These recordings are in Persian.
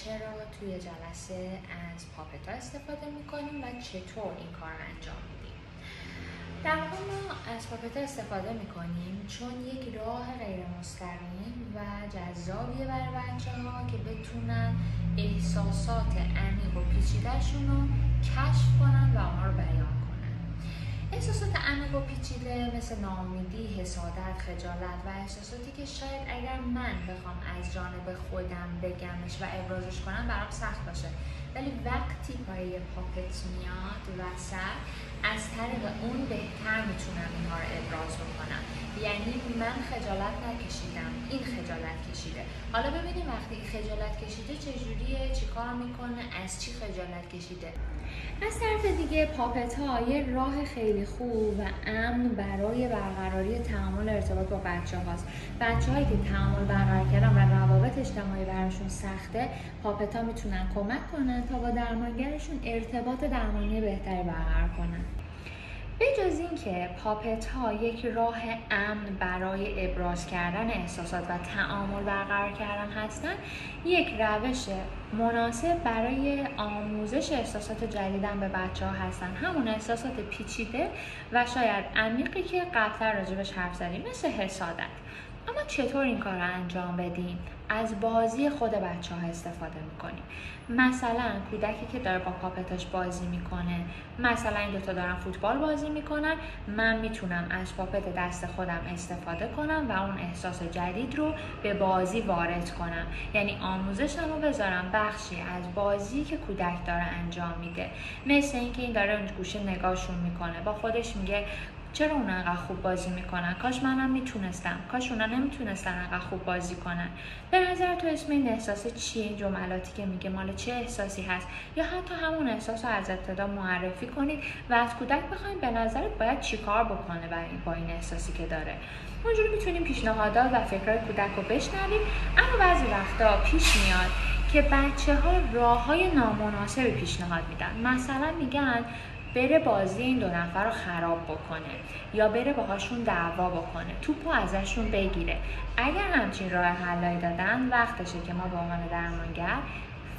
چرا توی جلسه از پاپتا استفاده میکنیم و چطور این کار رو انجام میدیم. در واقع ما از پاپتا استفاده میکنیم چون یک راه غیر مستقیم و جذابیه برای بچه‌ها که بتونن احساسات عمیق و پیچیده‌شون رو کشف کنن و اونها رو بیان کنن. احساسات عمیق و پیچیده مثل ناامیدی، حسادت، خجالت و احساساتی که شاید اگر من بخوام از جانب خودم بگمش و ابرازش کنم برام سخت باشه، ولی وقتی پای پاپت میاد وسط از طریق اون بهتر میتونم اینها رو ابراز بکنم. یعنی من خجالت نکشیدم، این خجالت کشیده. حالا ببینیم وقتی خجالت کشیده چجوریه، چی کار میکنه، از چی خجالت کشیده. از طرف دیگه پاپت ها یه راه خیلی خوب و امن برای برقراری تعامل ارتباط با بچه هاست. بچه هایی که تعامل برقرار کردن و روابط اجتماعی براشون سخته، پاپت ها میتونن کمک کنن تا با درمانگرشون ارتباط درمانی بهتری برقرار کنن. به جز این که پاپت ها یک راه امن برای ابراز کردن احساسات و تعامل برقرار کردن هستن، یک روش مناسب برای آموزش احساسات جدیدن به بچه ها هستن. همون احساسات پیچیده و شاید عمیقی که قبلا راجبش حرف زدیم، مثل حسادت. اما چطور این کار رو انجام بدیم؟ از بازی خود بچه ها استفاده میکنیم. مثلا کودکی که داره با پاپتاش بازی میکنه، مثلا این دوتا دارن فوتبال بازی میکنن، من میتونم از پاپت دست خودم استفاده کنم و اون احساس جدید رو به بازی وارد کنم. یعنی آموزشم رو بذارم بخشی از بازی که کودک داره انجام میده. مثل اینکه این داره اون گوشه نگاهشون میکنه، با خودش میگه چرا اونا انقدر خوب بازی میکنن؟ کاش منم میتونستم، کاش اونا نمیتونستن انقدر خوب بازی کنن. به نظر تو اسم این احساس چیه؟ این جملاتی که میگه مال چه احساسی هست؟ یا حتی همون احساس رو از ابتدا معرفی کنید و از کودک بخواید به نظرت باید چیکار بکنه با این احساسی که داره. اونجوری میتونیم پیشنهادات و فکرهای کودک رو بشنویم. اما بعضی وقتا پیش میاد که بچه‌ها راه‌های نامناسب پیشنهاد میدن. مثلا میگن بره بازی این دو نفر رو خراب بکنه یا بره باهاشون دعوا بکنه، توپو ازشون بگیره. اگر همچین راه حلایی دادن، وقتشه که ما به عنوان درمانگر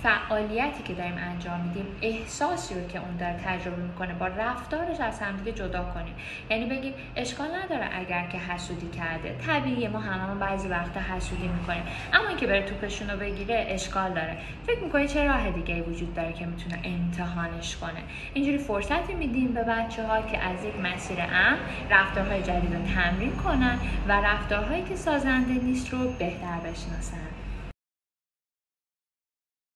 فعالیتی که داریم انجام میدیم، احساسی رو که اون داره تجربه میکنه با رفتارش از همدیگه جدا کنیم. یعنی بگیم اشکال نداره اگر که حسودی کرده، طبیعیه، ما هممون بعضی وقتا حسودی میکنیم، اما اینکه بره توپشون رو بگیره اشکال داره. فکر میکنی چه راه دیگه‌ای وجود داره که میتونه امتحانش کنه؟ اینجوری فرصتی میدیم به بچه‌ها که از یک مسیر امن رفتارهای جدید رو تمرین کنن و رفتارهایی که سازنده نیست رو بهتر بشناسن.